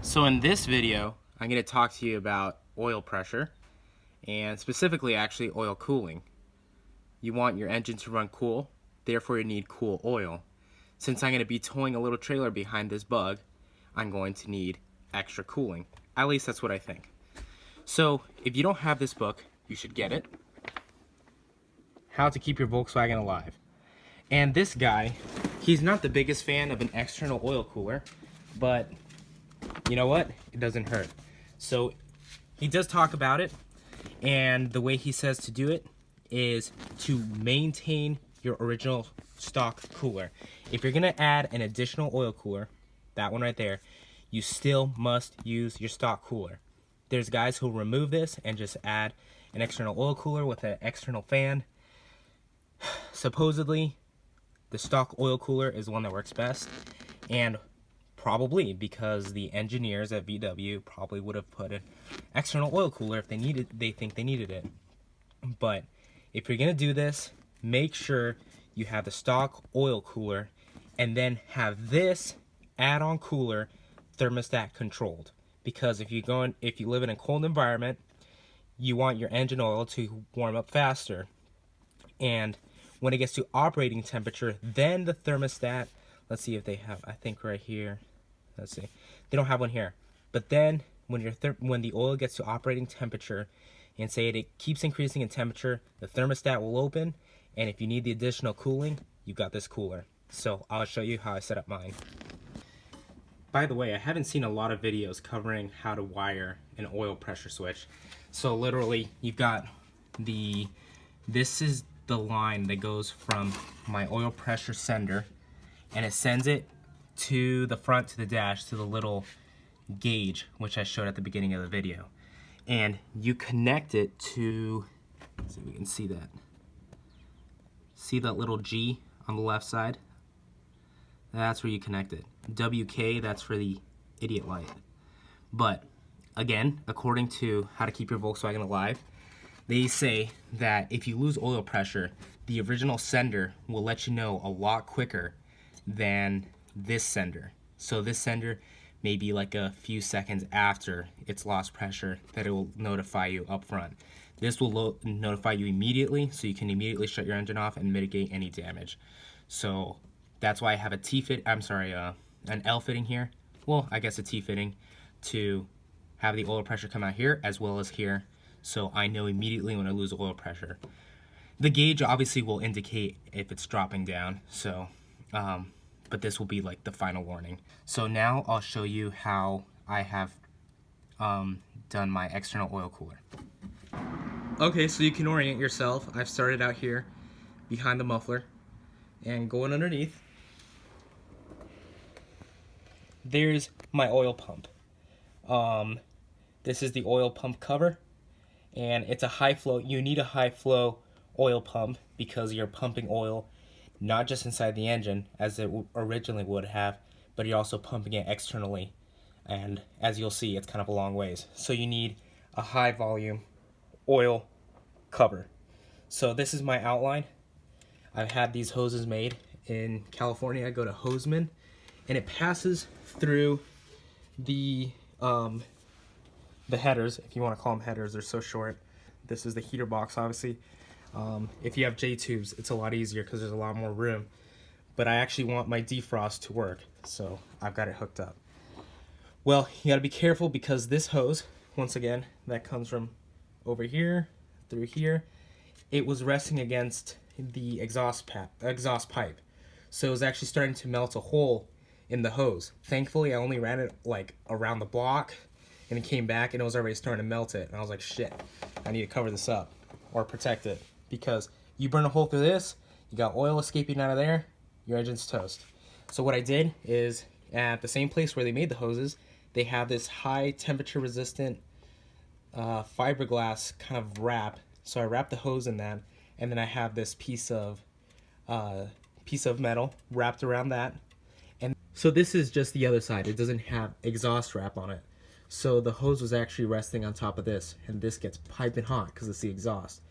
So in this video, I'm going to talk to you about oil pressure and specifically actually oil cooling. You want your engine to run cool, therefore you need cool oil. Since I'm going to be towing a little trailer behind this bug, I'm going to need extra cooling. At least that's what I think. So if you don't have this book, you should get it. How to Keep Your Volkswagen Alive. And this guy, he's not the biggest fan of an external oil cooler, but you know what? It doesn't hurt. So he does talk about it, and the way he says to do it is to maintain your original stock cooler. If you're gonna add an additional oil cooler, that one right there, you still must use your stock cooler. There's guys who remove this and just add an external oil cooler with an external fan. Supposedly, the stock oil cooler is the one that works best, and probably because the engineers at VW probably would have put an external oil cooler if they think they needed it. But if you're gonna do this, make sure you have the stock oil cooler and then have this add-on cooler thermostat controlled. Because if you live in a cold environment, you want your engine oil to warm up faster. And when it gets to operating temperature, then the thermostat, let's see if they have, I think right here, let's see, they don't have one here. But then when the oil gets to operating temperature, and say it keeps increasing in temperature, the thermostat will open, and if you need the additional cooling, you've got this cooler. So I'll show you how I set up mine. By the way, I haven't seen a lot of videos covering how to wire an oil pressure switch. So literally, you've got this is the line that goes from my oil pressure sender, and it sends it to the front, to the dash, to the little gauge, which I showed at the beginning of the video. And you connect it to, let's see if we can see that. See that little G on the left side? That's where you connect it. WK, that's for the idiot light. But again, according to How to Keep Your Volkswagen Alive, they say that if you lose oil pressure, the original sender will let you know a lot quicker than this sender. So this sender may be like a few seconds after it's lost pressure that it will notify you up front. This will notify you immediately, so you can immediately shut your engine off and mitigate any damage. So that's why I have an L fitting here. Well, I guess a T fitting to have the oil pressure come out here as well as here, so I know immediately when I lose oil pressure. The gauge obviously will indicate if it's dropping down, so but this will be like the final warning. So now I'll show you how I have done my external oil cooler. Okay, so you can orient yourself. I've started out here behind the muffler and going underneath. There's my oil pump. This is the oil pump cover, and it's a high flow. You need a high flow oil pump because you're pumping oil not just inside the engine as it originally would have, but you're also pumping it externally, and as you'll see, it's kind of a long ways. So you need a high volume oil cover. So this is my outline. I've had these hoses made in California. I go to Hoseman, and it passes through the headers, if you want to call them headers. They're so short. This is the heater box, obviously. If you have J-tubes, it's a lot easier because there's a lot more room. But I actually want my defrost to work, so I've got it hooked up. Well, you gotta be careful because this hose, once again, that comes from over here through here, it was resting against the exhaust pipe. So it was actually starting to melt a hole in the hose. Thankfully, I only ran it like around the block, and it came back and it was already starting to melt it. And I was like, shit, I need to cover this up or protect it, because you burn a hole through this, you got oil escaping out of there, your engine's toast. So what I did is, at the same place where they made the hoses, they have this high temperature resistant fiberglass kind of wrap. So I wrap the hose in that, and then I have this piece of metal wrapped around that. And so this is just the other side. It doesn't have exhaust wrap on it. So the hose was actually resting on top of this, and this gets piping hot because it's the exhaust.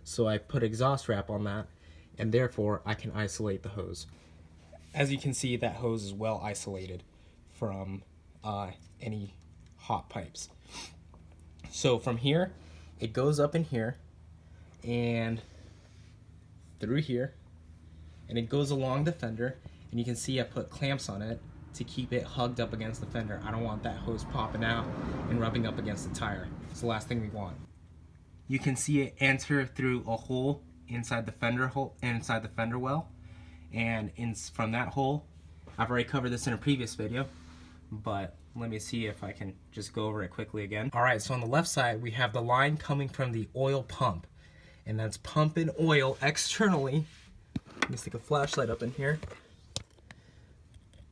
So I put exhaust wrap on that, and therefore I can isolate the hose. As you can see, that hose is well isolated from any hot pipes. So from here, it goes up in here and through here, and it goes along the fender, and you can see I put clamps on it to keep it hugged up against the fender. I don't want that hose popping out and rubbing up against the tire. It's the last thing we want. You can see it enter through a hole inside the fender well, and from that hole, I've already covered this in a previous video, but let me see if I can just go over it quickly again. All right, so on the left side, we have the line coming from the oil pump, and that's pumping oil externally. Let me stick a flashlight up in here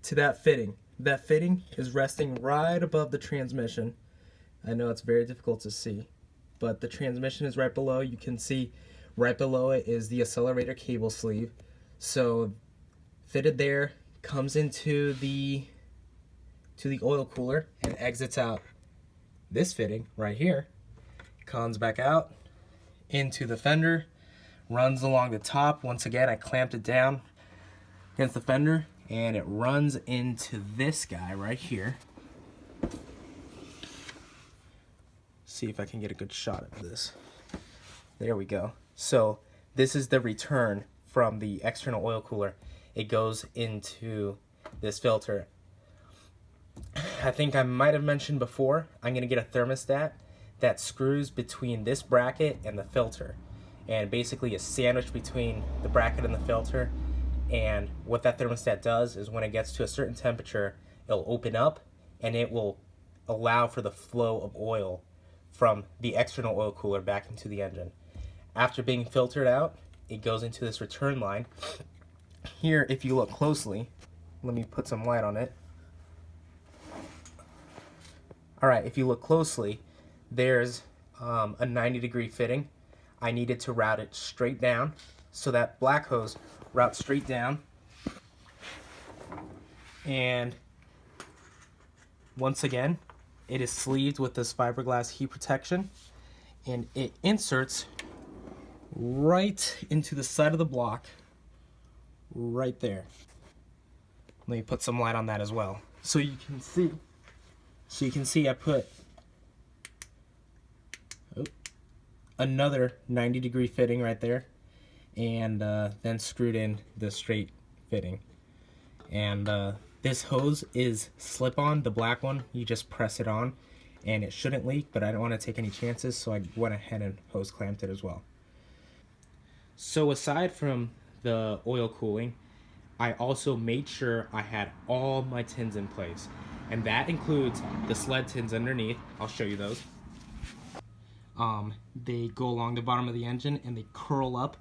to that fitting. That fitting is resting right above the transmission. I know it's very difficult to see, but the transmission is right below. You can see right below it is the accelerator cable sleeve. So fitted there, comes into the oil cooler and exits out this fitting right here, comes back out into the fender, runs along the top. Once again, I clamped it down against the fender, and it runs into this guy right here. See if I can get a good shot of this. There we go. So this is the return from the external oil cooler. It goes into this filter. I think I might have mentioned before, I'm going to get a thermostat that screws between this bracket and the filter, and basically is sandwiched between the bracket and the filter. And what that thermostat does is when it gets to a certain temperature, it'll open up and it will allow for the flow of oil from the external oil cooler back into the engine. After being filtered out, it goes into this return line. Here, if you look closely, let me put some light on it. Alright, if you look closely, there's a 90-degree fitting. I needed to route it straight down, so that black hose routes straight down. And once again, it is sleeved with this fiberglass heat protection, and it inserts right into the side of the block, right there. Let me put some light on that as well. So you can see I put another 90-degree fitting right there, and then screwed in the straight fitting. And this hose is slip-on, the black one. You just press it on and it shouldn't leak, but I don't want to take any chances, so I went ahead and hose clamped it as well. So aside from the oil cooling, I also made sure I had all my tins in place, and that includes the sled tins underneath. I'll show you those. They go along the bottom of the engine and they curl up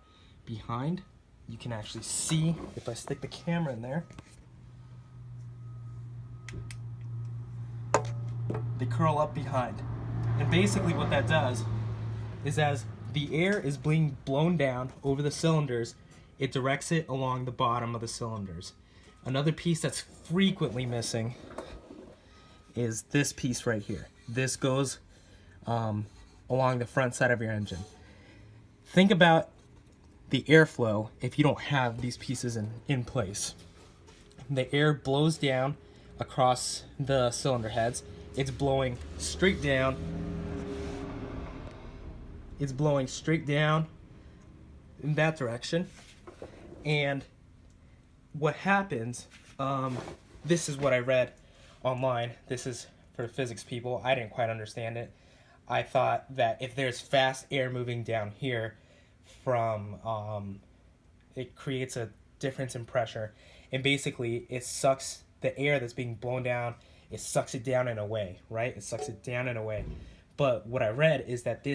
behind. You can actually see if I stick the camera in there. They curl up behind. And basically what that does is, as the air is being blown down over the cylinders, it directs it along the bottom of the cylinders. Another piece that's frequently missing is this piece right here. This goes along the front side of your engine. Think about the airflow if you don't have these pieces in place. The air blows down across the cylinder heads. It's blowing straight down. It's blowing straight down in that direction. And what happens, this is what I read online. This is for physics people. I didn't quite understand it. I thought that if there's fast air moving down here from, it creates a difference in pressure. And basically, it sucks the air that's being blown down, it sucks it down and away, right? It sucks it down and away. But what I read is that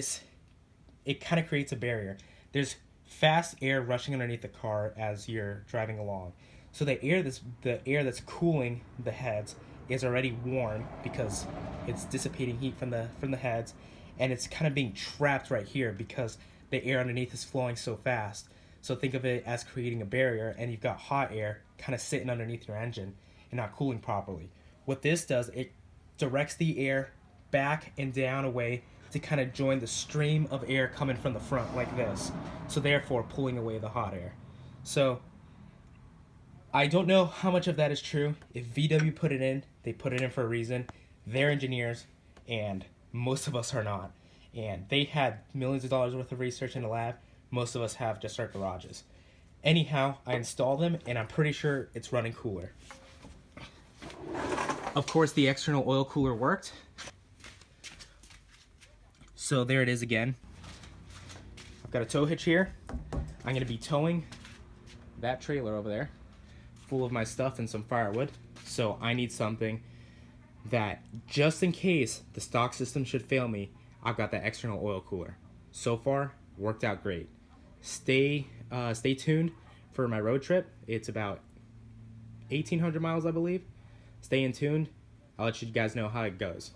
it kind of creates a barrier. There's fast air rushing underneath the car as you're driving along. So the air that's cooling the heads is already warm because it's dissipating heat from the heads, and it's kind of being trapped right here because the air underneath is flowing so fast. So think of it as creating a barrier, and you've got hot air kind of sitting underneath your engine and not cooling properly. What this does, it directs the air back and down away to kind of join the stream of air coming from the front like this. So therefore pulling away the hot air. So I don't know how much of that is true. If VW put it in, they put it in for a reason. They're engineers. and most of us are not. And they had millions of dollars worth of research in the lab. Most of us have just our garages. Anyhow, I installed them, and I'm pretty sure it's running cooler. Of course, the external oil cooler worked. So there it is again. I've got a tow hitch here. I'm gonna be towing that trailer over there full of my stuff and some firewood. So I need something that, just in case the stock system should fail me, I've got that external oil cooler. So far, worked out great. Stay tuned for my road trip. It's about 1,800 miles, I believe. Stay in tuned. I'll let you guys know how it goes.